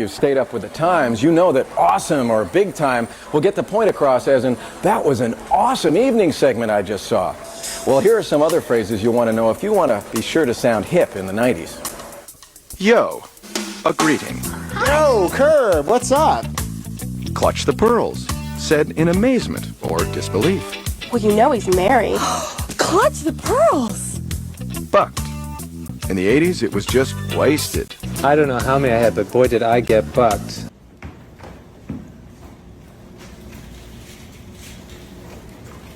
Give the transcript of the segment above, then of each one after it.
You've stayed up with the times, you know that awesome or big time will get the point across as in, that was an awesome evening segment I just saw. Well, here are some other phrases you'll want to know if you want to be sure to sound hip in the 90s. Yo, a greeting. Yo, Curb, what's up? Clutch the pearls, said in amazement or disbelief. Well, you know he's married. Clutch the pearls! Bucked. In the 80s, it was just wasted. I don't know how many I had, but boy did I get bucked.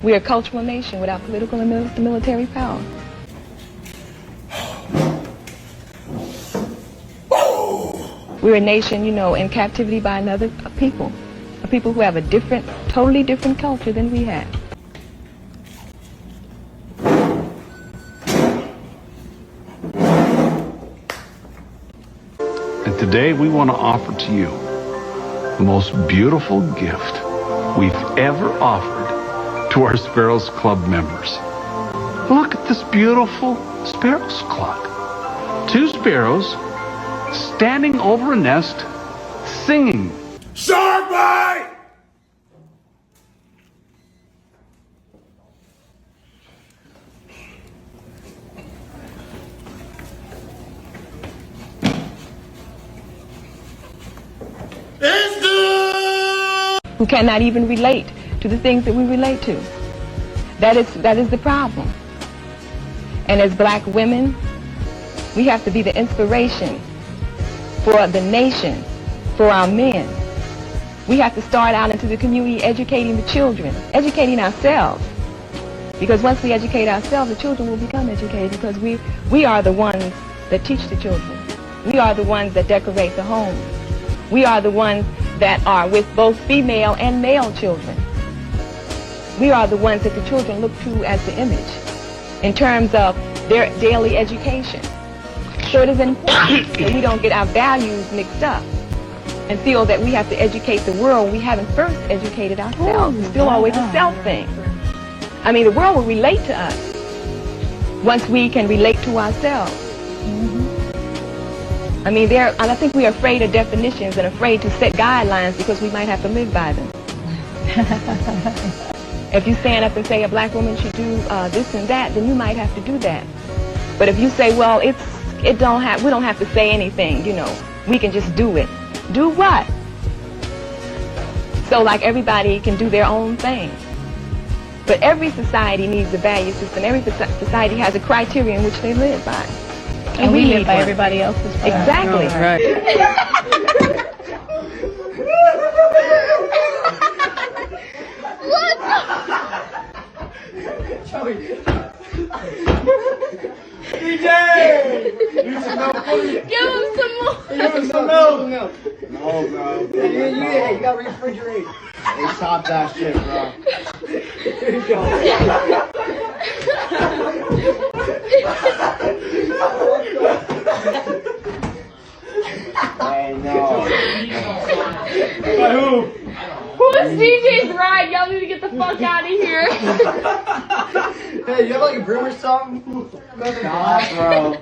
We are a cultural nation without political and military power. We're a nation, you know, in captivity by another people. A people who have a different, totally different culture than we have. And today we want to offer to you the most beautiful gift we've ever offered to our Sparrows Club members. Look at this beautiful Sparrows Club. 2 sparrows standing over a nest singing. Sharpie! Who cannot even relate to the things that we relate to. That is the problem. And as black women, we have to be the inspiration for the nation, for our men. We have to start out into the community educating the children, educating ourselves. Because once we educate ourselves, the children will become educated, because we are the ones that teach the children. We are the ones that decorate the home. We are the ones that are with both female and male children. We are the ones that the children look to as the image in terms of their daily education. So it is important that we don't get our values mixed up and feel that we have to educate the world. We haven't first educated ourselves. It's still always a self thing. I mean, the world will relate to us once we can relate to ourselves. I mean, and I think we are afraid of definitions and afraid to set guidelines because we might have to live by them. If you stand up and say a black woman should do this and that, then you might have to do that. But if you say, well, we don't have to say anything, you know, we can just do it. Do what? So like everybody can do their own thing. But every society needs a value system. Every society has a criteria in which they live by. And we live by everybody else's. Exactly. Right. DJ! Give him some more! Give him some milk! No, bro. You gotta refrigerate. Hey, stop that shit, bro. Here you go. Hey, no. By who? Who's DJ's ride? Y'all need to get the fuck out of here. Hey, you have like a broom or something? Stop, bro.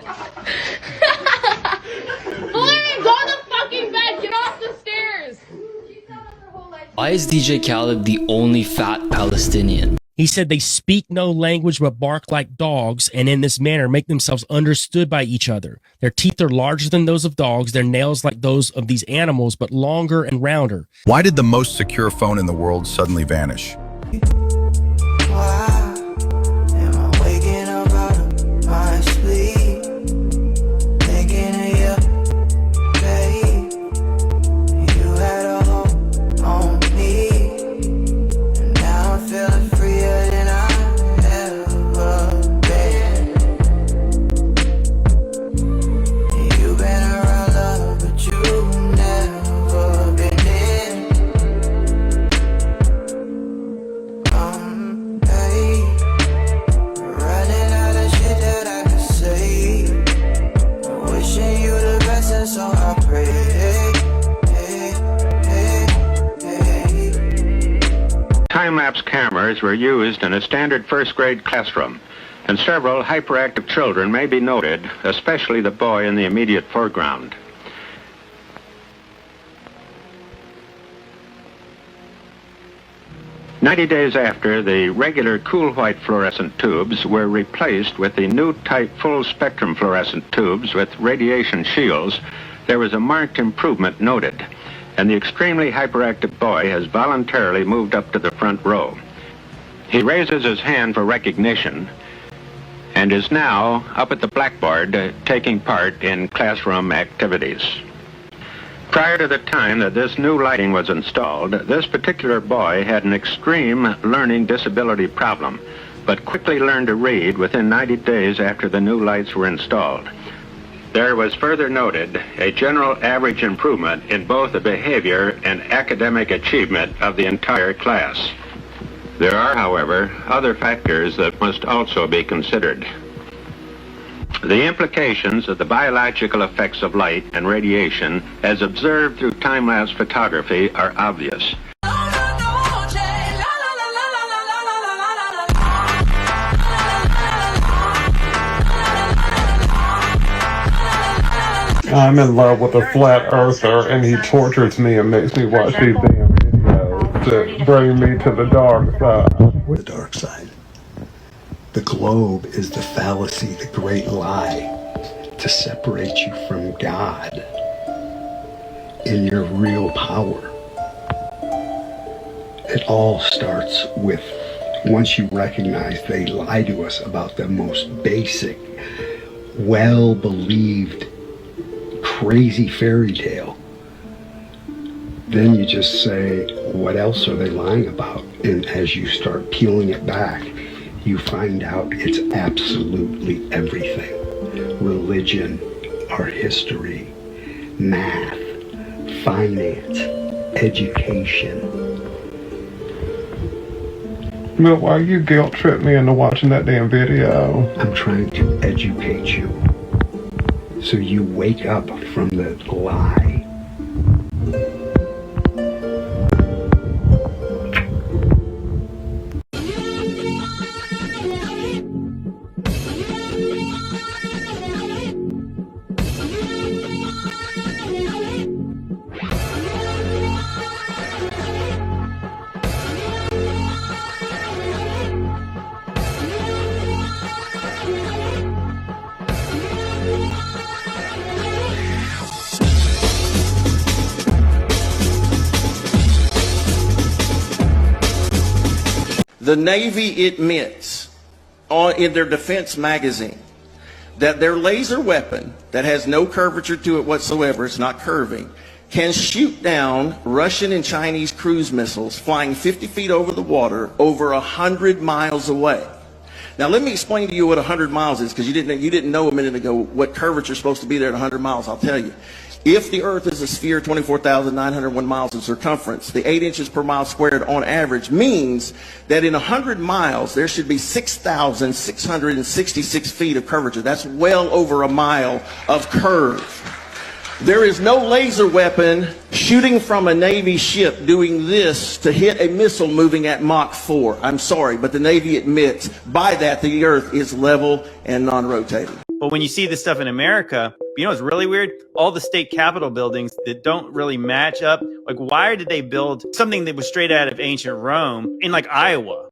Please, go to fucking bed. Get off the stairs. Why is DJ Khaled the only fat Palestinian? He said they speak no language but bark like dogs, and in this manner make themselves understood by each other. Their teeth are larger than those of dogs, their nails like those of these animals, but longer and rounder. Why did the most secure phone in the world suddenly vanish? Time-lapse cameras were used in a standard first-grade classroom, and several hyperactive children may be noted, especially the boy in the immediate foreground. 90 days after, the regular cool white fluorescent tubes were replaced with the new type full spectrum fluorescent tubes with radiation shields, there was a marked improvement noted, and the extremely hyperactive boy has voluntarily moved up to the front row. He raises his hand for recognition and is now up at the blackboard taking part in classroom activities. Prior to the time that this new lighting was installed, this particular boy had an extreme learning disability problem, but quickly learned to read within 90 days after the new lights were installed. There was further noted a general average improvement in both the behavior and academic achievement of the entire class. There are, however, other factors that must also be considered. The implications of the biological effects of light and radiation, as observed through time-lapse photography, are obvious. I'm in love with a flat earther, and he tortures me and makes me watch these damn videos that bring me to the dark side. The dark side. The globe is the fallacy, the great lie to separate you from God in your real power. It all starts with, once you recognize they lie to us about the most basic, well-believed, crazy fairy tale, then you just say, what else are they lying about? And as you start peeling it back, you find out it's absolutely everything. Religion, our history, math, finance, education. But why you guilt trip me into watching that damn video? I'm trying to educate you so you wake up from the lie. The Navy admits in their defense magazine that their laser weapon that has no curvature to it whatsoever, it's not curving, can shoot down Russian and Chinese cruise missiles flying 50 feet over the water over 100 miles away. Now let me explain to you what 100 miles is, because you didn't know a minute ago what curvature is supposed to be there at 100 miles. I'll tell you. If the Earth is a sphere 24,901 miles in circumference, the 8 inches per mile squared on average means that in 100 miles there should be 6,666 feet of curvature. That's well over a mile of curve. There is no laser weapon shooting from a Navy ship doing this to hit a missile moving at Mach 4. I'm sorry, but the Navy admits by that the Earth is level and non-rotating. But when you see this stuff in America, you know what's really weird? All the state capitol buildings that don't really match up. Like, why did they build something that was straight out of ancient Rome in like Iowa?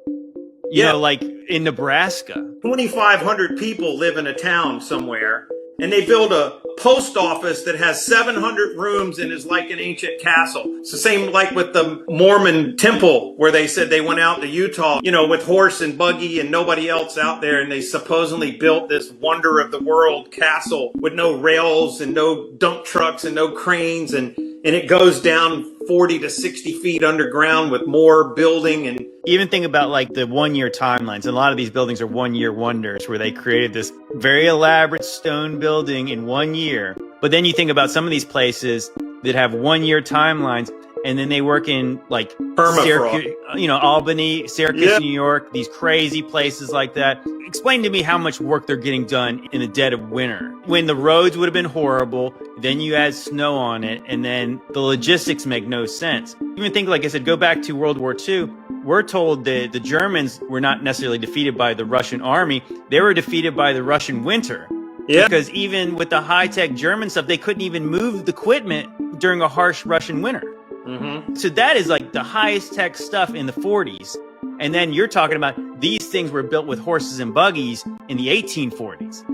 You know, like in Nebraska. 2,500 people live in a town somewhere, and they build a post office that has 700 rooms and is like an ancient castle. It's the same like with the Mormon temple, where they said they went out to Utah, you know, with horse and buggy and nobody else out there, and they supposedly built this wonder of the world castle with no rails and no dump trucks and no cranes, and it goes down 40 to 60 feet underground with more building. And even think about like the 1 year timelines. A lot of these buildings are 1 year wonders, where they created this very elaborate stone building in 1 year. But then you think about some of these places that have 1 year timelines, and then they work in like Syracuse, you know, Albany, Syracuse, New York, these crazy places like that. Explain to me how much work they're getting done in the dead of winter, when the roads would have been horrible. Then you add snow on it, and then the logistics make no sense. Even think, like I said, go back to World War II. We're told that the Germans were not necessarily defeated by the Russian army. They were defeated by the Russian winter. Yeah. Because even with the high-tech German stuff, they couldn't even move the equipment during a harsh Russian winter. Mm-hmm. So that is like the highest tech stuff in the 40s. And then you're talking about these things were built with horses and buggies in the 1840s.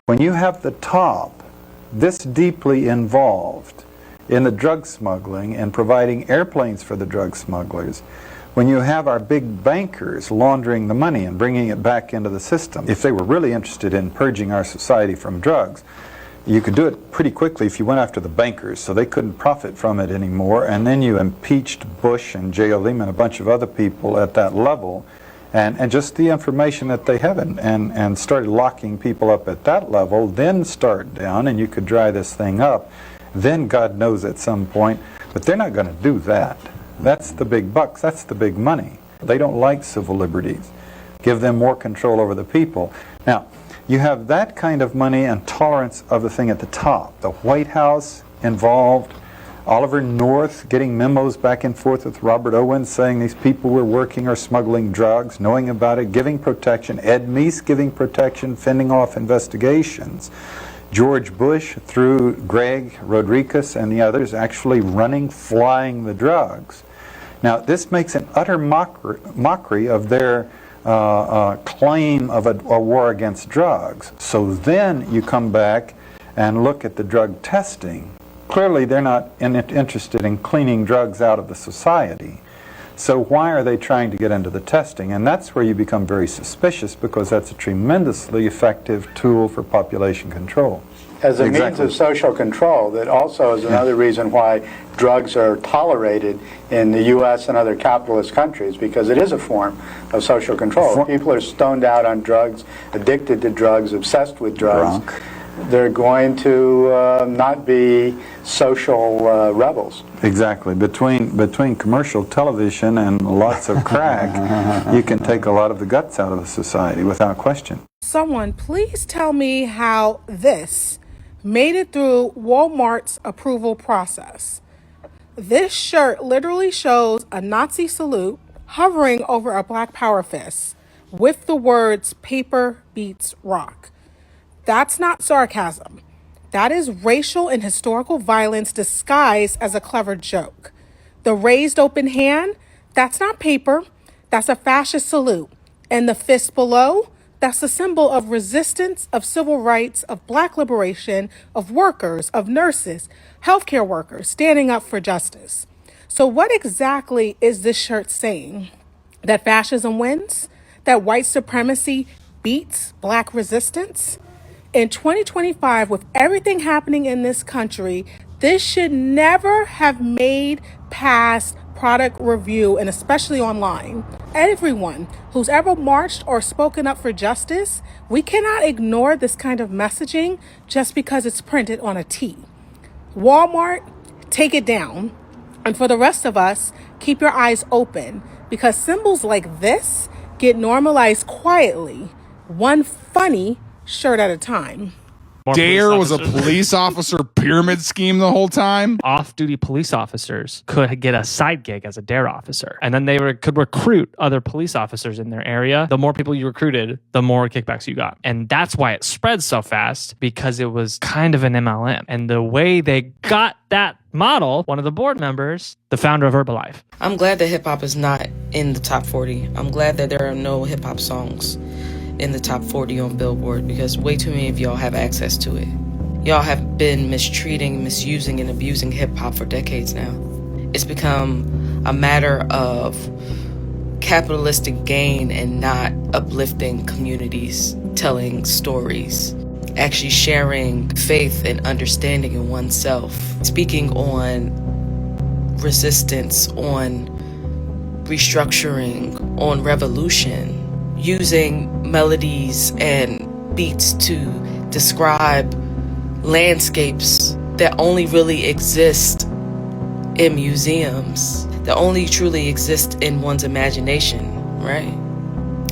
When you have the top this deeply involved in the drug smuggling and providing airplanes for the drug smugglers, when you have our big bankers laundering the money and bringing it back into the system, if they were really interested in purging our society from drugs, you could do it pretty quickly if you went after the bankers so they couldn't profit from it anymore, and then you impeached Bush and jailed him and a bunch of other people at that level, and just the information that they have, and started locking people up at that level, then start down, and you could dry this thing up. Then God knows at some point, but they're not going to do that. That's the big bucks, that's the big money. They don't like civil liberties. Give them more control over the people. Now, you have that kind of money and tolerance of the thing at the top. The White House involved, Oliver North getting memos back and forth with Robert Owens saying these people were working or smuggling drugs, knowing about it, giving protection, Ed Meese giving protection, fending off investigations. George Bush, through Greg Rodriguez and the others, actually flying the drugs. Now, this makes an utter mockery of their claim of a war against drugs. So then you come back and look at the drug testing. Clearly they're not interested in cleaning drugs out of the society. So why are they trying to get into the testing? And that's where you become very suspicious, because that's a tremendously effective tool for population control. As a means of social control, that also is another reason why drugs are tolerated in the U.S. and other capitalist countries, because it is a form of social control. If people are stoned out on drugs, addicted to drugs, obsessed with drugs, they're going to not be social rebels. Exactly. Between commercial television and lots of crack, you can take a lot of the guts out of the society without question. Someone please tell me how this made it through Walmart's approval process. This shirt literally shows a Nazi salute hovering over a Black Power fist with the words "paper beats rock." That's not sarcasm. That is racial and historical violence disguised as a clever joke. The raised open hand, that's not paper. That's a fascist salute. And the fist below, that's a symbol of resistance, of civil rights, of Black liberation, of workers, of nurses, healthcare workers standing up for justice. So what exactly is this shirt saying? That fascism wins? That white supremacy beats Black resistance? In 2025, with everything happening in this country, this should never have made past product review, and especially online. Everyone who's ever marched or spoken up for justice, we cannot ignore this kind of messaging just because it's printed on a tee. Walmart, take it down. And for the rest of us, keep your eyes open, because symbols like this get normalized quietly, one funny shirt at a time. Dare was a police officer pyramid scheme the whole time. Off-duty police officers could get a side gig as a DARE officer, and then they could recruit other police officers in their area. The more people you recruited, the more kickbacks you got. And that's why it spread so fast, because it was kind of an MLM. And the way they got that model, one of the board members, the founder of Herbalife. I'm glad that hip-hop is not in the top 40. I'm glad that there are no hip-hop songs in the top 40 on Billboard, because way too many of y'all have access to it. Y'all have been mistreating, misusing, and abusing hip-hop for decades now. It's become a matter of capitalistic gain and not uplifting communities, telling stories, actually sharing faith and understanding in oneself, speaking on resistance, on restructuring, on revolution, using melodies and beats to describe landscapes that only really exist in museums, that only truly exist in one's imagination, right?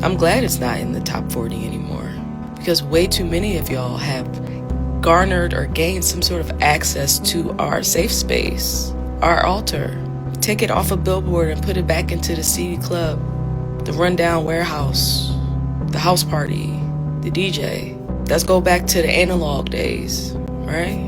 I'm glad it's not in the top 40 anymore, because way too many of y'all have garnered or gained some sort of access to our safe space, our altar. Take it off a Billboard and put it back into the CD club, the rundown warehouse, the house party, the DJ. Let's go back to the analog days, right?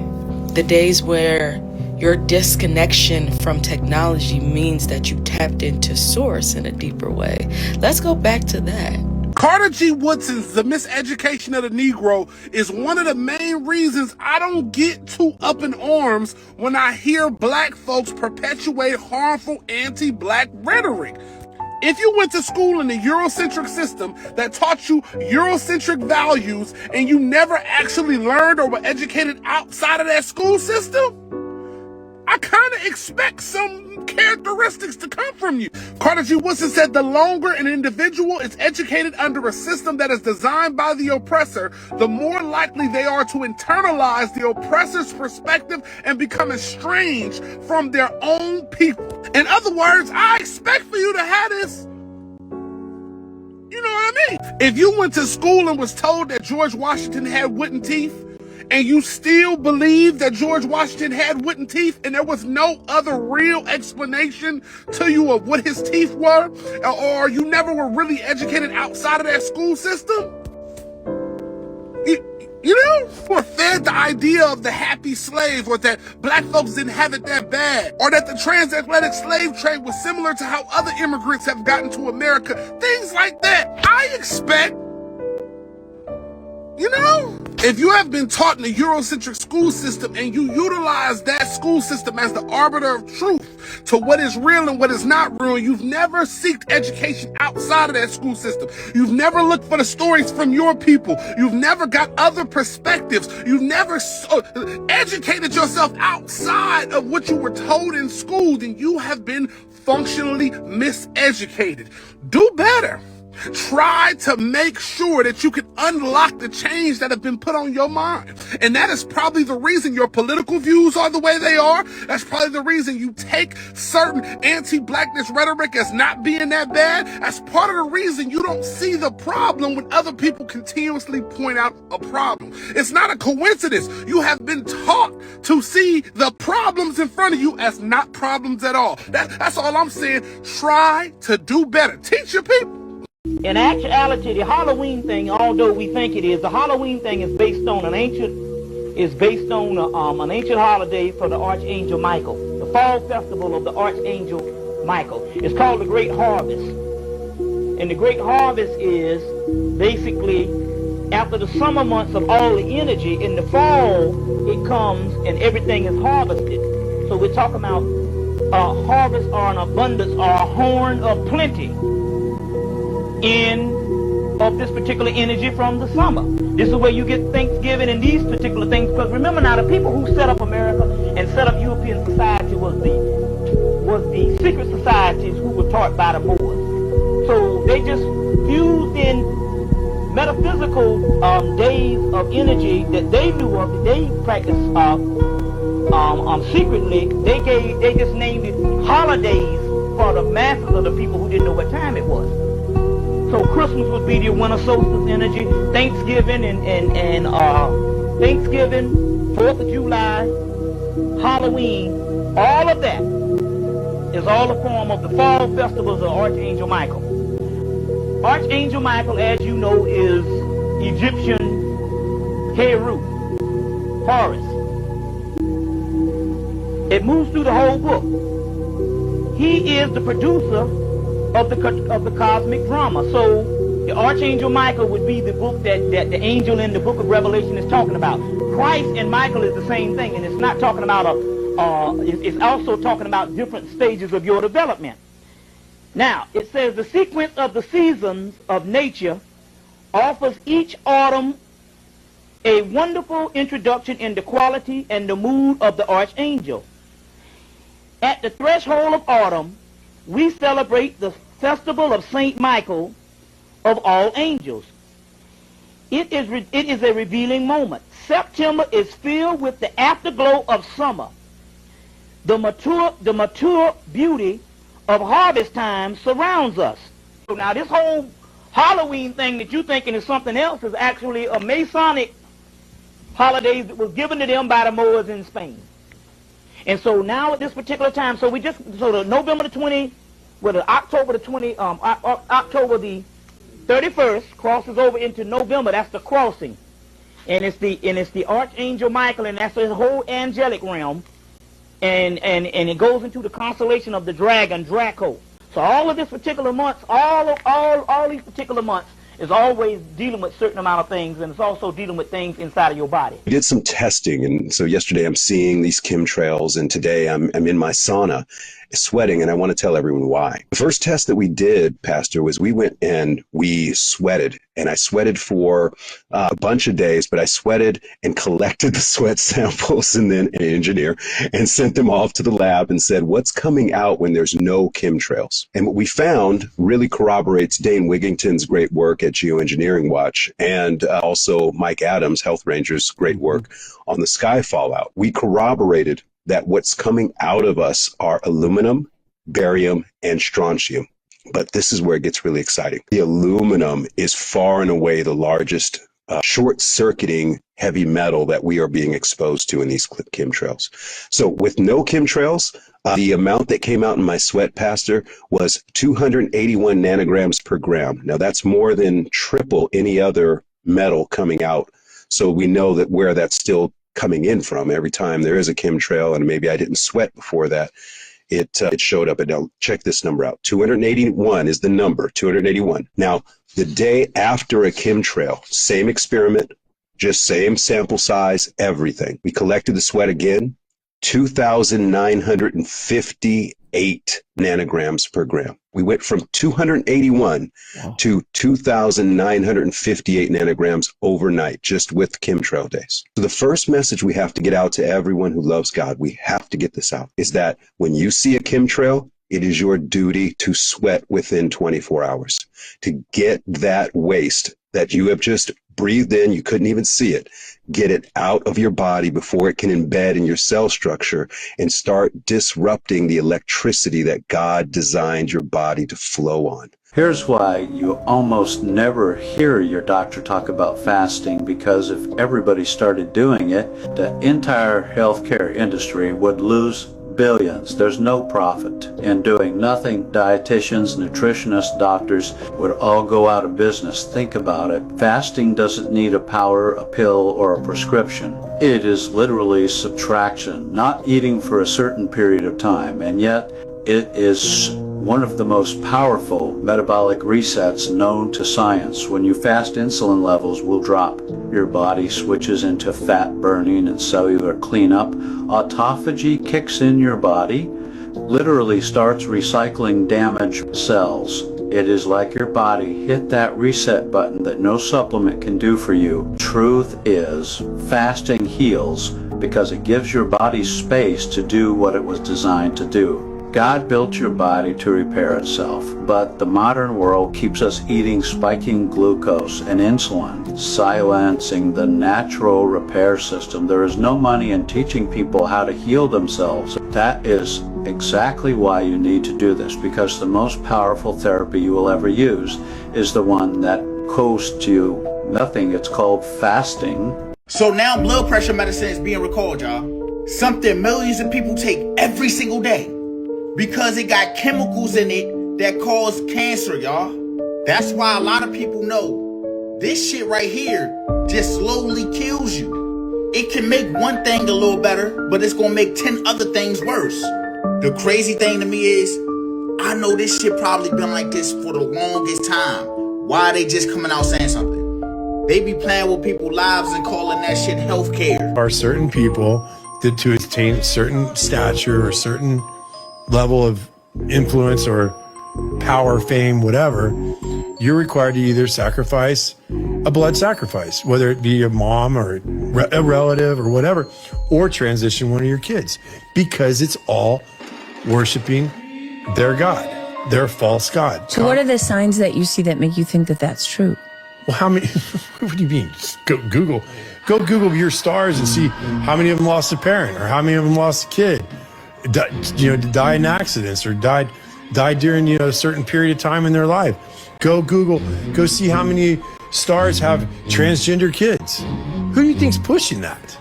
The days where Your disconnection from technology means that you tapped into source in a deeper way. Let's go back to that. Carter G. Woodson's The Miseducation of the Negro is one of the main reasons I don't get too up in arms when I hear black folks perpetuate harmful anti-black rhetoric. If you went to school in the Eurocentric system that taught you Eurocentric values and you never actually learned or were educated outside of that school system, I kind of expect some characteristics to come from you. Carter G. Woodson said the longer an individual is educated under a system that is designed by the oppressor, the more likely they are to internalize the oppressor's perspective and become estranged from their own people. In other words, I expect for you to have this. You know what I mean? If you went to school and was told that George Washington had wooden teeth, and you still believe that George Washington had wooden teeth and there was no other real explanation to you of what his teeth were, or you never were really educated outside of that school system, you know, or fed the idea of the happy slave, or that black folks didn't have it that bad, or that the transatlantic slave trade was similar to how other immigrants have gotten to America, things like that, I expect, you know, if you have been taught in the Eurocentric school system and you utilize that school system as the arbiter of truth to what is real and what is not real, you've never sought education outside of that school system. You've never looked for the stories from your people. You've never got other perspectives. You've never educated yourself outside of what you were told in school, then you have been functionally miseducated. Do better. Try to make sure that you can unlock the change that have been put on your mind. And that is probably the reason your political views are the way they are. That's probably the reason you take certain anti-blackness rhetoric as not being that bad. That's part of the reason you don't see the problem when other people continuously point out a problem. It's not a coincidence. You have been taught to see the problems in front of you as not problems at all. That's all I'm saying. Try to do better. Teach your people. In actuality, the Halloween thing, although we think it is, the Halloween thing is based on an ancient holiday for the Archangel Michael, the fall festival of the Archangel Michael. It's called the Great Harvest. And the Great Harvest is basically after the summer months of all the energy, in the fall it comes and everything is harvested. So we're talking about harvest or an abundance or a horn of plenty of this particular energy from the summer. This is where you get Thanksgiving and these particular things, because remember now, the people who set up America and set up European society was the secret societies who were taught by the Moors. So they just fused in metaphysical days of energy that they knew of, that they practiced secretly. They just named it holidays for the masses of the people who didn't know what time it was. So Christmas would be the winter solstice energy, Thanksgiving and Thanksgiving, 4th of July, Halloween, all of that is all a form of the fall festivals of Archangel Michael. Archangel Michael, as you know, is Egyptian Heru, Horus. It moves through the whole book. He is the producer of the cosmic drama. So the Archangel Michael would be the book that the angel in the book of Revelation is talking about. Christ and Michael is the same thing, and it's not talking about it's also talking about different stages of your development. Now, it says the sequence of the seasons of nature offers each autumn a wonderful introduction in the quality and the mood of the Archangel. At the threshold of autumn, we celebrate the festival of Saint Michael of all angels. It is a revealing moment. September is filled with the afterglow of summer. The mature beauty of harvest time surrounds us. So now this whole Halloween thing that you're thinking is something else is actually a Masonic holiday that was given to them by the Moors in Spain. And so now at this particular time, so the November the 20, well, the October the 20, October the 31st crosses over into November. That's the crossing, and it's the Archangel Michael, and that's the whole angelic realm and it goes into the constellation of the dragon, Draco. So all of this particular months, all these particular months is always dealing with certain amount of things, and it's also dealing with things inside of your body. We did some testing, and so yesterday I'm seeing these chemtrails, and today I'm in my sauna sweating, and I want to tell everyone why. The first test that we did, Pastor, was we went and we sweated, and I sweated for a bunch of days, but I sweated and collected the sweat samples and then an engineer and sent them off to the lab and said, what's coming out when there's no chemtrails? And what we found really corroborates Dane Wigington's great work at Geoengineering Watch and also Mike Adams, Health Ranger's great work on the sky fallout. We corroborated that what's coming out of us are aluminum, barium, and strontium. But this is where it gets really exciting. The aluminum is far and away the largest short-circuiting heavy metal that we are being exposed to in these chemtrails. So with no chemtrails, the amount that came out in my sweat, Pastor, was 281 nanograms per gram. Now that's more than triple any other metal coming out. So we know that where that's still coming in from every time there is a chemtrail, and maybe I didn't sweat before that, it showed up. And now check this number out. 281 is the number, 281. Now, the day after a chemtrail, same experiment, just same sample size, everything. We collected the sweat again, 2,958 nanograms per gram. We went from 281 to 2,958 nanograms overnight, just with chemtrail days. So the first message we have to get out to everyone who loves God, we have to get this out, is that when you see a chemtrail, it is your duty to sweat within 24 hours, to get that waste that you have just breathed in, you couldn't even see it, get it out of your body before it can embed in your cell structure and start disrupting the electricity that God designed your body to flow on. Here's why you almost never hear your doctor talk about fasting, because if everybody started doing it, the entire healthcare industry would lose billions. There's no profit in doing nothing. Dietitians, nutritionists, doctors would all go out of business. Think about it. Fasting doesn't need a powder, a pill, or a prescription. It is literally subtraction, not eating for a certain period of time, and yet it is one of the most powerful metabolic resets known to science. When you fast, insulin levels will drop. Your body switches into fat burning and cellular cleanup. Autophagy kicks in your body, literally starts recycling damaged cells. It is like your body hit that reset button that no supplement can do for you. Truth is, fasting heals because it gives your body space to do what it was designed to do. God built your body to repair itself, but the modern world keeps us eating spiking glucose and insulin, silencing the natural repair system. There is no money in teaching people how to heal themselves. That is exactly why you need to do this, because the most powerful therapy you will ever use is the one that costs you nothing. It's called fasting. So now blood pressure medicine is being recalled, y'all. Something millions of people take every single day, because it got chemicals in it that cause cancer, y'all. That's why a lot of people know this shit right here just slowly kills you. It can make one thing a little better, but it's gonna make 10 other things worse. The crazy thing to me is, I know this shit probably been like this for the longest time. Why are they just coming out saying something? They be playing with people's lives and calling that shit healthcare. Are certain people that to attain certain stature or certain level of influence or power, fame, whatever, you're required to either sacrifice a blood sacrifice, whether it be a mom or a relative or whatever, or transition one of your kids, because it's all worshiping their God, their false God. So what are the signs that you see that make you think that that's true? Well, how many, what do you mean? Just go Google your stars and see how many of them lost a parent or how many of them lost a kid. Died in accidents or died during a certain period of time in their life. Go Google, go see how many stars have transgender kids. Who do you think's pushing that?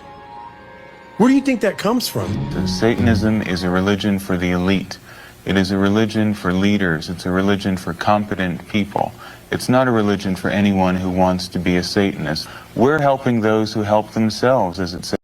Where do you think that comes from? Satanism is a religion for the elite. It is a religion for leaders. It's a religion for competent people. It's not a religion for anyone who wants to be a Satanist. We're helping those who help themselves, as it says.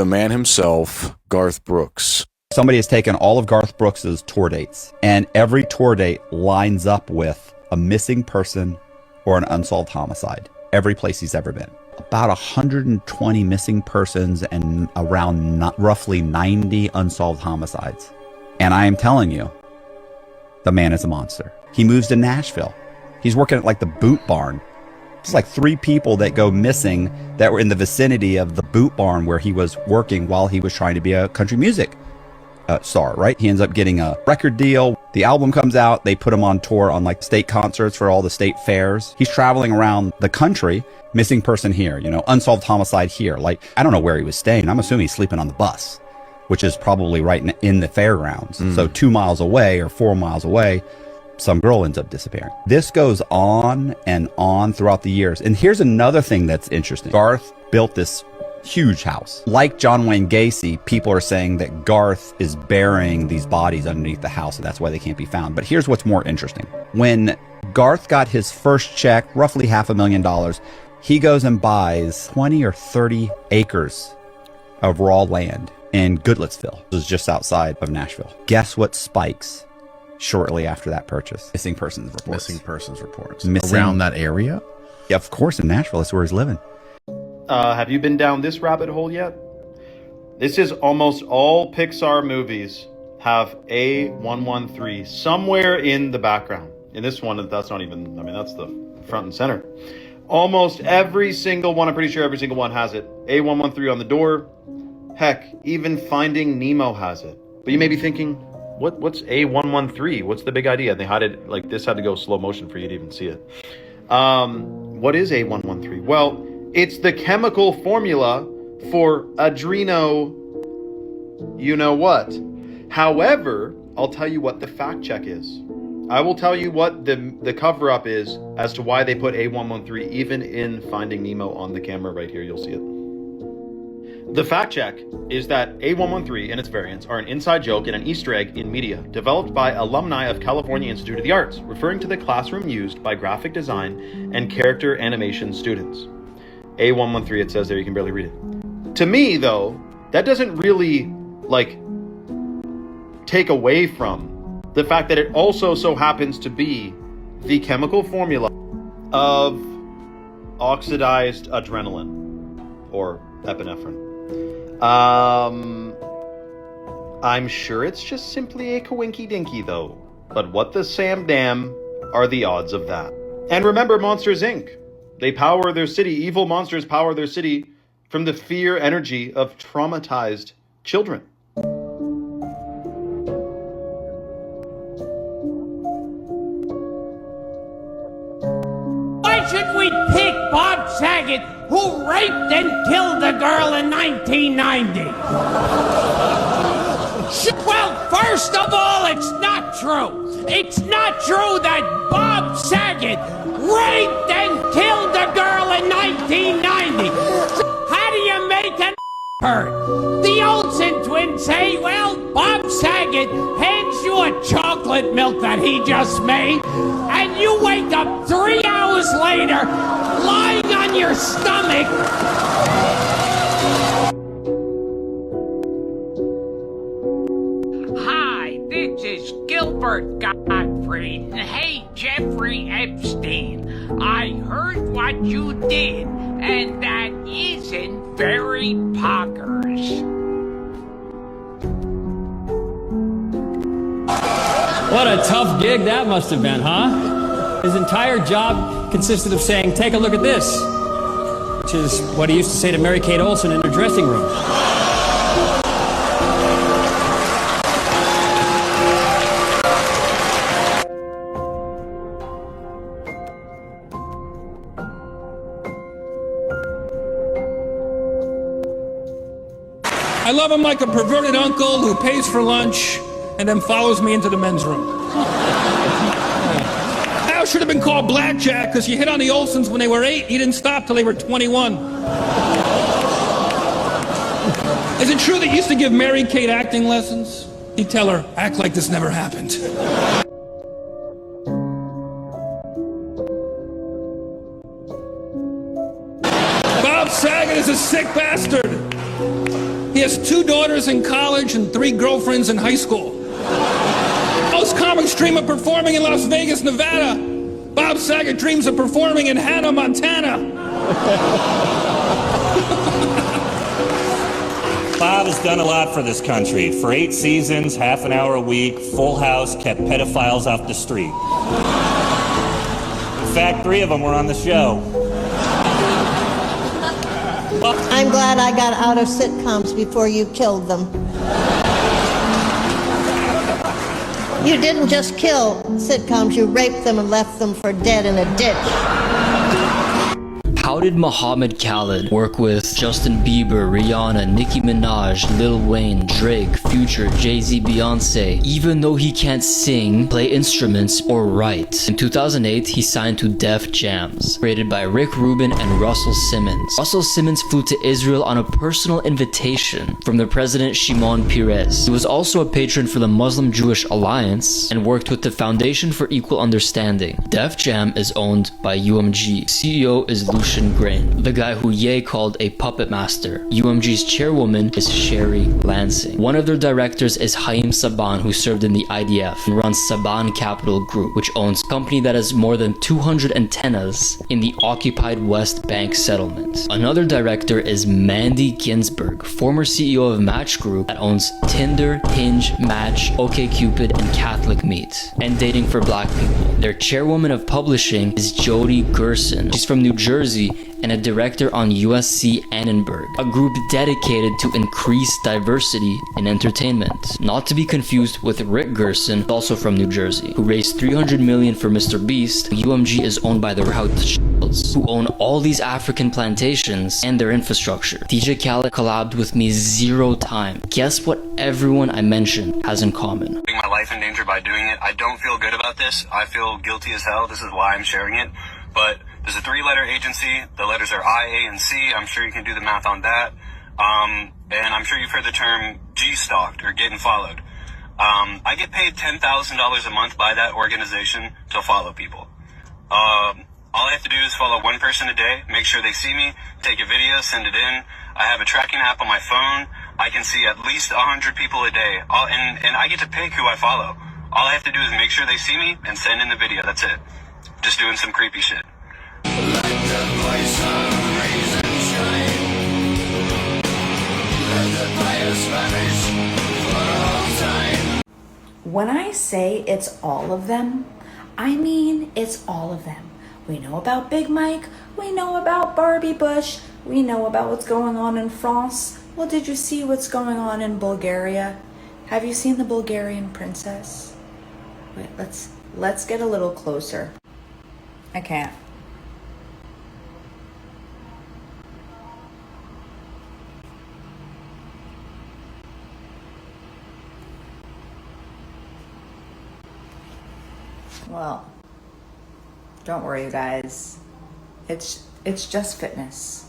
The man himself, Garth Brooks. Somebody has taken all of Garth Brooks's tour dates, and every tour date lines up with a missing person or an unsolved homicide. Every place he's ever been. About 120 missing persons and around roughly 90 unsolved homicides. And I am telling you, the man is a monster. He moves to Nashville. He's working at like the Boot Barn. It's like 3 people that go missing that were in the vicinity of the Boot Barn where he was working while he was trying to be a country music star, right? He ends up getting a record deal. The album comes out. They put him on tour on like state concerts for all the state fairs. He's traveling around the country, missing person here, unsolved homicide here. Like, I don't know where he was staying. I'm assuming he's sleeping on the bus, which is probably right in the fairgrounds. So 2 miles away or 4 miles away, some girl ends up disappearing. This goes on and on throughout the years. And here's another thing that's interesting. Garth built this huge house. Like John Wayne Gacy, people are saying that Garth is burying these bodies underneath the house, and that's why they can't be found. But here's what's more interesting. When Garth got his first check, roughly $500,000, he goes and buys 20 or 30 acres of raw land in Goodlettsville. This is just outside of Nashville. Guess what spikes shortly after that purchase? Missing persons reports. Missing persons reports. Around that area? Yeah, of course, in Nashville. That's where he's living. Have you been down this rabbit hole yet? This is almost all Pixar movies have A113 somewhere in the background. In this one, that's not even, that's the front and center. Almost every single one, I'm pretty sure every single one has it. A113 on the door. Heck, even Finding Nemo has it. But you may be thinking, what's A113? What's the big idea? They had it, like this had to go slow motion for you to even see it. What is A113? Well, it's the chemical formula for adreno you-know-what. However, I'll tell you what the fact check is. I will tell you what the cover-up is as to why they put A113 even in Finding Nemo on the camera right here. You'll see it. The fact check is that A113 and its variants are an inside joke and an Easter egg in media, developed by alumni of California Institute of the Arts, referring to the classroom used by graphic design and character animation students. A113, it says there, you can barely read it. To me, though, that doesn't really, take away from the fact that it also so happens to be the chemical formula of oxidized adrenaline, or epinephrine. I'm sure it's just simply a coinky-dinky, though. But what the Sam Damn are the odds of that? And remember Monsters, Inc. They power their city. Evil monsters power their city from the fear energy of traumatized children. Why should we pick Bob Saget, who raped and killed a girl in 1990? Well, first of all, it's not true. It's not true that Bob Saget raped and killed a girl in 1990. How do you make an hurt? The Olsen twins say, well, Bob Saget hands you a chocolate milk that he just made, and you wake up 3 hours later, lying on your stomach. Hi, this is Gilbert Gottfried. Hey, Jeffrey Epstein. I heard what you did, and that isn't very poggers. What a tough gig that must have been, huh? His entire job consisted of saying, take a look at this, which is what he used to say to Mary-Kate Olsen in her dressing room. I love him like a perverted uncle who pays for lunch and then follows me into the men's room. Al should have been called Blackjack because you hit on the Olsens when they were 8. You didn't stop till they were 21. Is it true that you used to give Mary Kate acting lessons? He'd tell her, act like this never happened. Bob Saget is a sick bastard. He has 2 daughters in college and 3 girlfriends in high school. Most comics dream of performing in Las Vegas, Nevada. Bob Saget dreams of performing in Hannah, Montana. Bob has done a lot for this country. For 8 seasons, half an hour a week, Full House kept pedophiles off the street. In fact, 3 of them were on the show. I'm glad I got out of sitcoms before you killed them. You didn't just kill sitcoms, you raped them and left them for dead in a ditch. How did Muhammad Khalid work with Justin Bieber, Rihanna, Nicki Minaj, Lil Wayne, Drake, Future, Jay-Z, Beyonce, even though he can't sing, play instruments, or write? In 2008, he signed to Def Jams, created by Rick Rubin and Russell Simmons. Russell Simmons flew to Israel on a personal invitation from the president Shimon Peres. He was also a patron for the Muslim-Jewish Alliance and worked with the Foundation for Equal Understanding. Def Jam is owned by UMG. CEO is Lucian Grain, the guy who Ye called a puppet master. UMG's chairwoman is Sherry Lansing. One of their directors is Haim Saban, who served in the IDF and runs Saban Capital Group, which owns a company that has more than 200 antennas in the occupied West Bank settlement. Another director is Mandy Ginsberg, former CEO of Match Group that owns Tinder, Hinge, Match, OkCupid, and Catholic Meat, and Dating for Black People. Their chairwoman of publishing is Jody Gerson. She's from New Jersey and a director on USC Annenberg, a group dedicated to increase diversity in entertainment. Not to be confused with Rick Gerson, also from New Jersey, who raised $300 million for Mr. Beast. UMG is owned by the Rothschilds, who own all these African plantations and their infrastructure. DJ Khaled collabed with me 0 times. Guess what everyone I mentioned has in common? Putting my life in danger by doing it. I don't feel good about this. I feel guilty as hell. This is why I'm sharing it. But there's a 3-letter agency. The letters are I, A, and C. I'm sure you can do the math on that. And I'm sure you've heard the term G-stalked or getting followed. I get paid $10,000 a month by that organization to follow people. All I have to do is follow one person a day, make sure they see me, take a video, send it in. I have a tracking app on my phone. I can see at least 100 people a day. And I get to pick who I follow. All I have to do is make sure they see me and send in the video. That's it. Just doing some creepy shit. When I say it's all of them, I mean it's all of them. We know about Big Mike, we know about Barbie Bush, we know about what's going on in France. Well, did you see what's going on in Bulgaria? Have you seen the Bulgarian princess? Wait, let's get a little closer. I can't. Well, don't worry, you guys. It's just fitness.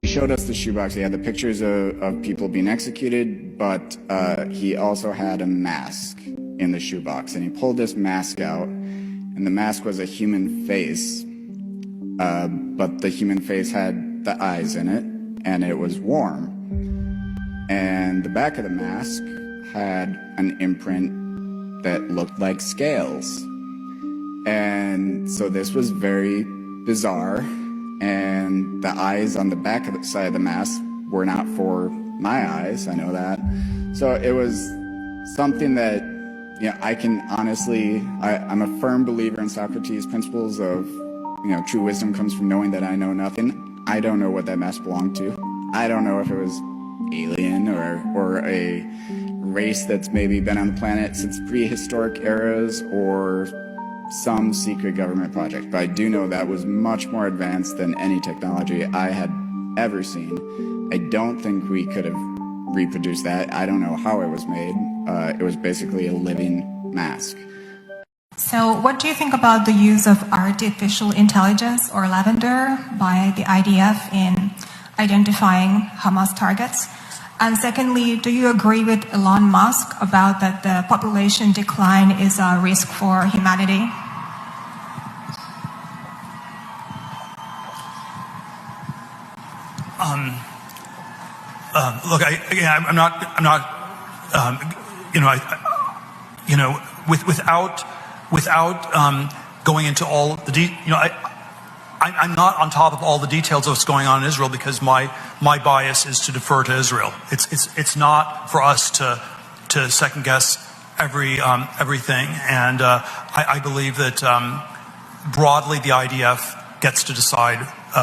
He showed us the shoebox. He had the pictures of people being executed, but he also had a mask in the shoebox. And he pulled this mask out, and the mask was a human face, but the human face had the eyes in it, and it was warm. And the back of the mask had an imprint that looked like scales. And so this was very bizarre, and the eyes on the back of the side of the mask were not for my eyes, I know that. So it was something that, I can honestly, I'm a firm believer in Socrates' principles of, true wisdom comes from knowing that I know nothing. I don't know what that mask belonged to. I don't know if it was alien or a race that's maybe been on the planet since prehistoric eras or some secret government project. But I do know that was much more advanced than any technology I had ever seen. I don't think we could have reproduced that. I don't know how it was made. It was basically a living mask. So what do you think about the use of artificial intelligence or lavender by the IDF in identifying Hamas targets? And secondly, do you agree with Elon Musk about that the population decline is a risk for humanity? Look, I'm not, without going into all the I'm not on top of all the details of what's going on in Israel because my bias is to defer to Israel. It's not for us to second guess everything, and I believe that broadly the IDF gets to decide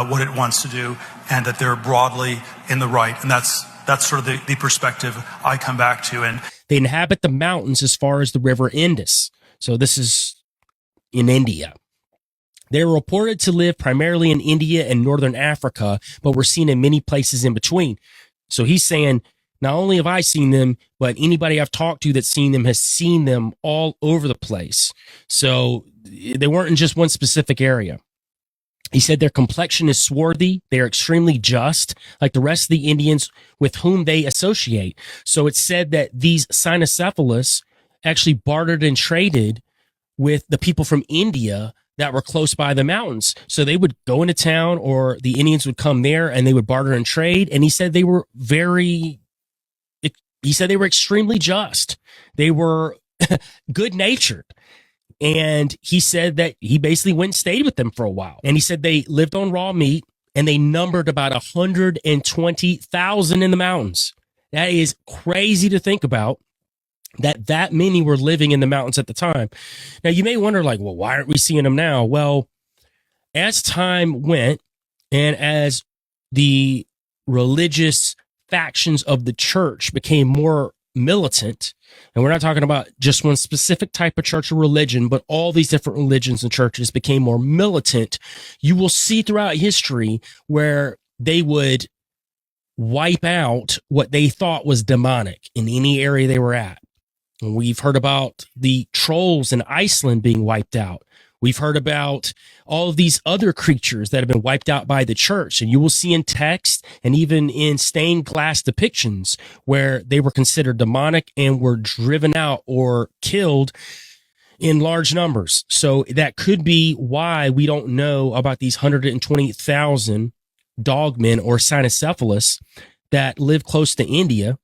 what it wants to do, and that they're broadly in the right, and that's sort of the perspective I come back to. And they inhabit the mountains as far as the river Indus. So this is in India. They're reported to live primarily in India and northern Africa, but we're seen in many places in between. So he's saying, not only have I seen them, but anybody I've talked to that's seen them has seen them all over the place. So they weren't in just one specific area. He said their complexion is swarthy. They are extremely just, like the rest of the Indians with whom they associate. So it's said that these cynocephalists actually bartered and traded with the people from India that were close by the mountains. So they would go into town, or the Indians would come there and they would barter and trade. And he said they were extremely just. They were good natured. And he said that he basically went and stayed with them for a while. And he said they lived on raw meat, and they numbered about 120,000 in the mountains. That is crazy to think about, that many were living in the mountains at the time. Now, you may wonder, like, well, why aren't we seeing them now? Well, as time went, and as the religious factions of the church became more militant, and we're not talking about just one specific type of church or religion, but all these different religions and churches became more militant, you will see throughout history where they would wipe out what they thought was demonic in any area they were at. We've heard about the trolls in Iceland being wiped out. We've heard about all of these other creatures that have been wiped out by the church. And you will see in text and even in stained glass depictions where they were considered demonic and were driven out or killed in large numbers. So that could be why we don't know about these 120,000 dogmen or cynocephalists that live close to India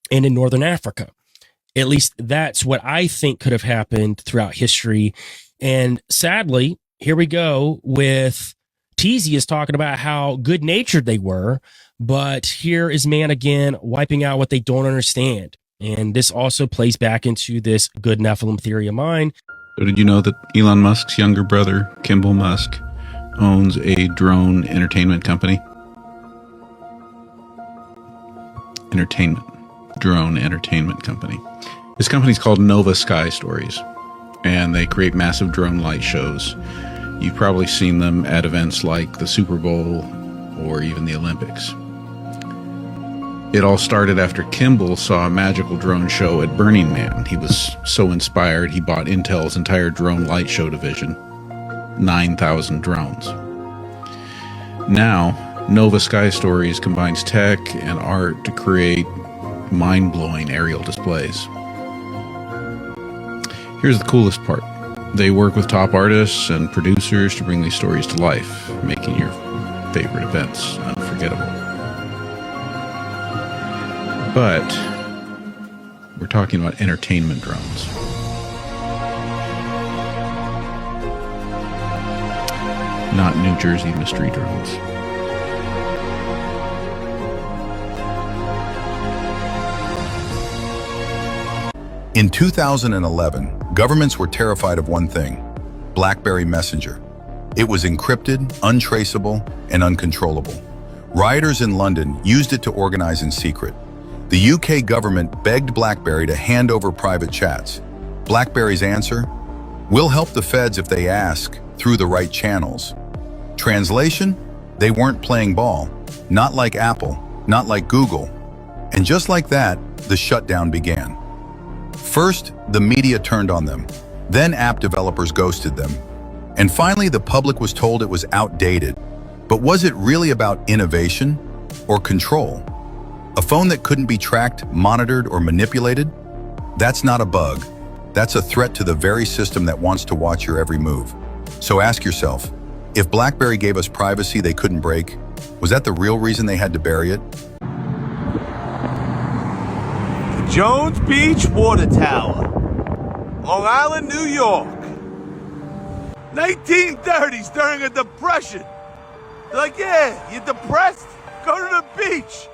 and in northern Africa. At least that's what I think could have happened throughout history. And sadly, here we go with Teasy is talking about how good-natured they were, but here is man again wiping out what they don't understand. And this also plays back into this good Nephilim theory of mine. So did you know that Elon Musk's younger brother, Kimball Musk, owns a drone entertainment company? Drone entertainment company. This company's called Nova Sky Stories, and they create massive drone light shows. You've probably seen them at events like the Super Bowl or even the Olympics. It all started after Kimball saw a magical drone show at Burning Man. He was so inspired, he bought Intel's entire drone light show division, 9,000 drones. Now, Nova Sky Stories combines tech and art to create mind-blowing aerial displays. Here's the coolest part. They work with top artists and producers to bring these stories to life, making your favorite events unforgettable. But we're talking about entertainment drones. Not New Jersey mystery drones. In 2011, governments were terrified of one thing: BlackBerry Messenger. It was encrypted, untraceable, and uncontrollable. Rioters in London used it to organize in secret. The UK government begged BlackBerry to hand over private chats. BlackBerry's answer? We'll help the feds if they ask, through the right channels. Translation? They weren't playing ball. Not like Apple, not like Google. And just like that, the shutdown began. First, the media turned on them. Then app developers ghosted them. And finally, the public was told it was outdated. But was it really about innovation or control? A phone that couldn't be tracked, monitored, or manipulated? That's not a bug. That's a threat to the very system that wants to watch your every move. So ask yourself, if BlackBerry gave us privacy they couldn't break, was that the real reason they had to bury it? Jones Beach Water Tower, Long Island, New York. 1930s during a depression. They're like, yeah, you depressed? Go to the beach.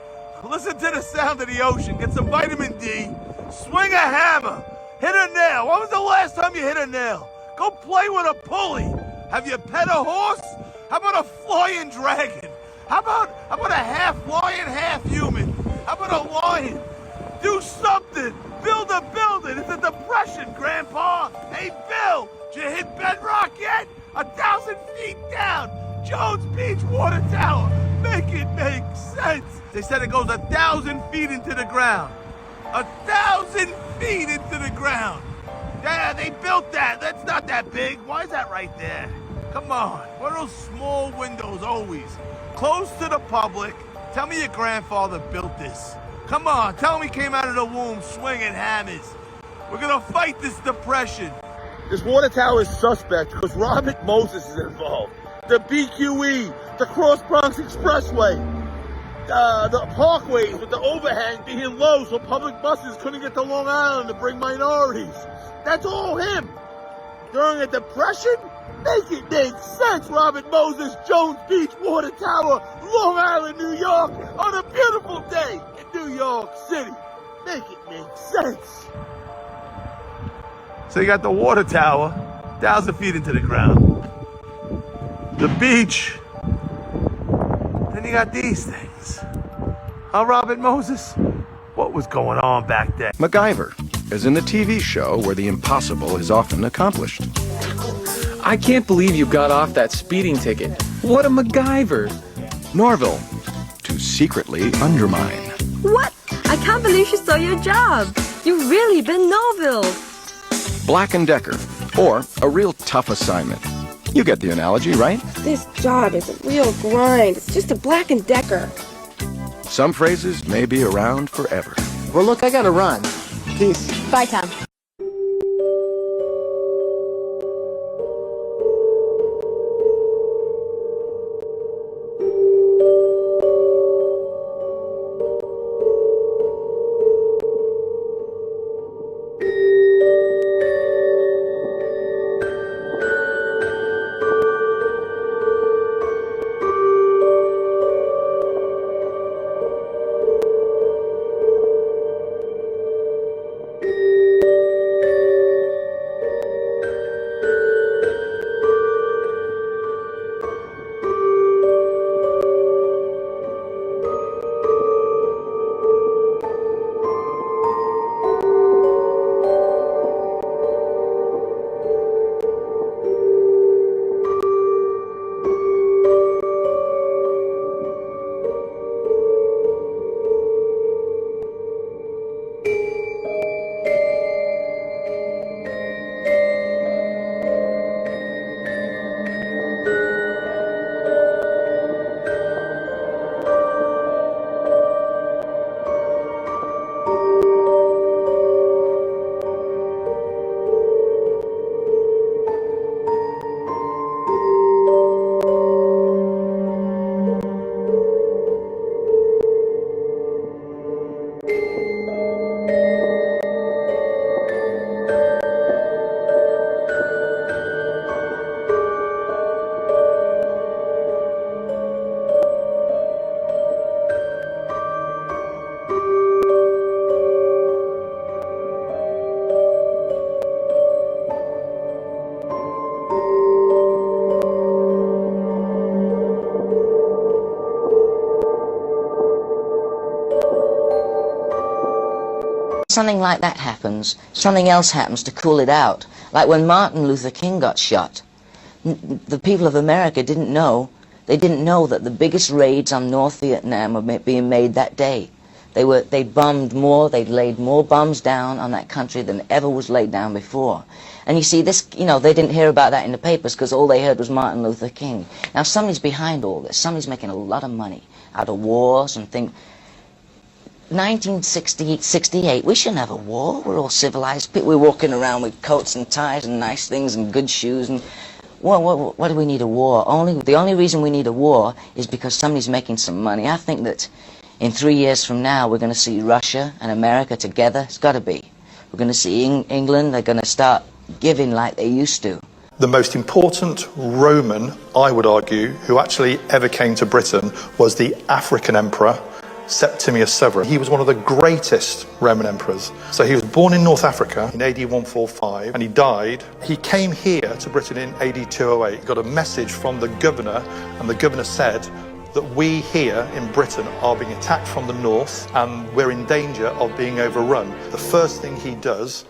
Listen to the sound of the ocean. Get some vitamin D. Swing a hammer. Hit a nail. When was the last time you hit a nail? Go play with a pulley. Have you pet a horse? How about a flying dragon? How about a half lion, half human? How about a lion? Do something. Build a building. It's a depression, Grandpa. Hey, Bill, did you hit bedrock yet? 1,000 feet down. Jones Beach Water Tower. Make it make sense. They said it goes 1,000 feet into the ground. 1,000 feet into the ground. Yeah, they built that. That's not that big. Why is that right there? Come on. What are those small windows always? Close to the public. Tell me your grandfather built this. Come on, tell me he came out of the womb swinging hammers. We're gonna fight this depression. This water tower is suspect because Robert Moses is involved. The BQE, the Cross Bronx Expressway, the parkways with the overhang being low so public buses couldn't get to Long Island to bring minorities. That's all him. During a depression? Make it make sense, Robert Moses, Jones Beach Water Tower, Long Island, New York, on a beautiful day in New York City. Make it make sense. So you got the water tower, 1,000 feet into the ground. The beach. Then you got these things. Huh, Robert Moses? What was going on back then? MacGyver, as in the TV show where the impossible is often accomplished. I can't believe you got off that speeding ticket. What a MacGyver. Norville, to secretly undermine. What? I can't believe you saw your job. You've really been Norville. Black & Decker, or a real tough assignment. You get the analogy, right? This job is a real grind. It's just a Black & Decker. Some phrases may be around forever. Well, look, I gotta run. Peace. Bye, Tom. Something like that happens, something else happens to cool it out. Like when Martin Luther King got shot. The people of America didn't know. They didn't know that the biggest raids on North Vietnam were being made that day. They bombed more, they'd laid more bombs down on that country than ever was laid down before. And you see, this, you know, they didn't hear about that in the papers because all they heard was Martin Luther King. Now somebody's behind all this. Somebody's making a lot of money out of wars and things. 1968, we shouldn't have a war. We're all civilized people. We're walking around with coats and ties and nice things and good shoes. And what do we need a war? The only reason we need a war is because somebody's making some money. I think that In 3 years from now, we're going to see Russia and America together. It's got to be. We're going to see England. They're going to start giving like they used to. The most important Roman, I would argue, who actually ever came to Britain was the African emperor, Septimius Severus. He was one of the greatest Roman emperors. So he was born in North Africa in AD 145 and he died. He came here to Britain in AD 208. He got a message from the governor, and the governor said that we here in Britain are being attacked from the north and we're in danger of being overrun. The first thing he does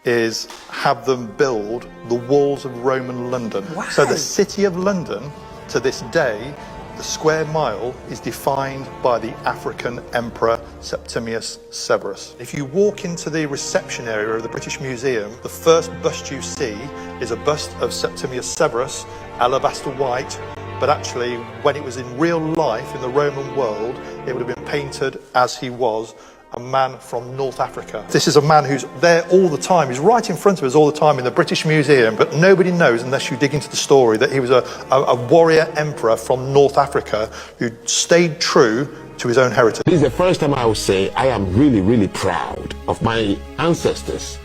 is have them build the walls of Roman London. Wow. So the city of London, to this day, the square mile is defined by the African Emperor Septimius Severus. If you walk into the reception area of the British Museum, the first bust you see is a bust of Septimius Severus, alabaster white, but actually when it was in real life in the Roman world, it would have been painted as he was, a man from North Africa. This is a man who's there all the time. He's right in front of us all the time in the British Museum, but nobody knows unless you dig into the story that he was a warrior emperor from North Africa who stayed true to his own heritage. This is the first time I will say I am really, really proud of my ancestors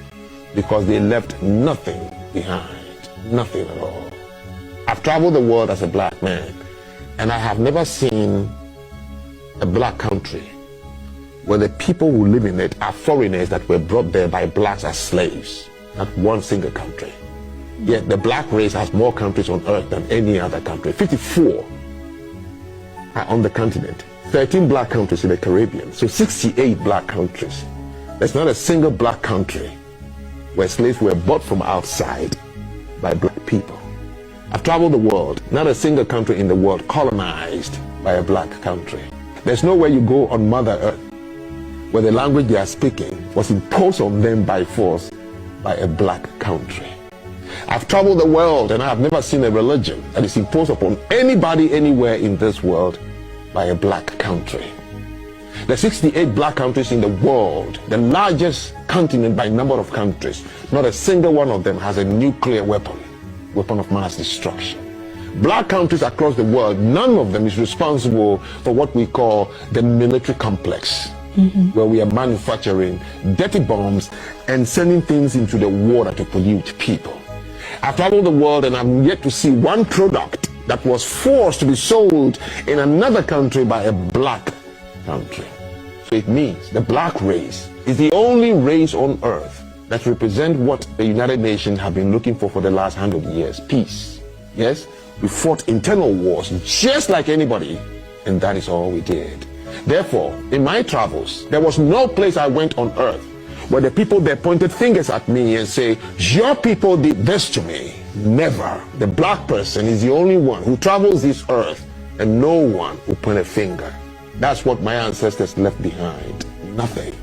because they left nothing behind, nothing at all. I've traveled the world as a black man, and I have never seen a black country where the people who live in it are foreigners that were brought there by blacks as slaves. Not one single country. Yet the black race has more countries on earth than any other country. 54 are on the continent. 13 black countries in the Caribbean. So 68 black countries. There's not a single black country where slaves were bought from outside by black people. I've traveled the world. Not a single country in the world colonized by a black country. There's nowhere you go on Mother Earth where the language they are speaking was imposed on them by force by a black country. I've traveled the world and I have never seen a religion that is imposed upon anybody anywhere in this world by a black country. There are 68 black countries in the world, the largest continent by number of countries. Not a single one of them has a nuclear weapon of mass destruction. Black countries across the world, none of them is responsible for what we call the military complex. Where we are manufacturing dirty bombs and sending things into the water to pollute people. I've traveled the world and I'm yet to see one product that was forced to be sold in another country by a black country. So it means the black race is the only race on earth that represents what the United Nations have been looking for the last 100 years, peace. Yes, we fought internal wars just like anybody, and that is all we did. Therefore, in my travels, there was no place I went on earth where the people there pointed fingers at me and say, your people did this to me. Never. The black person is the only one who travels this earth and no one will point a finger. That's what my ancestors left behind. Nothing.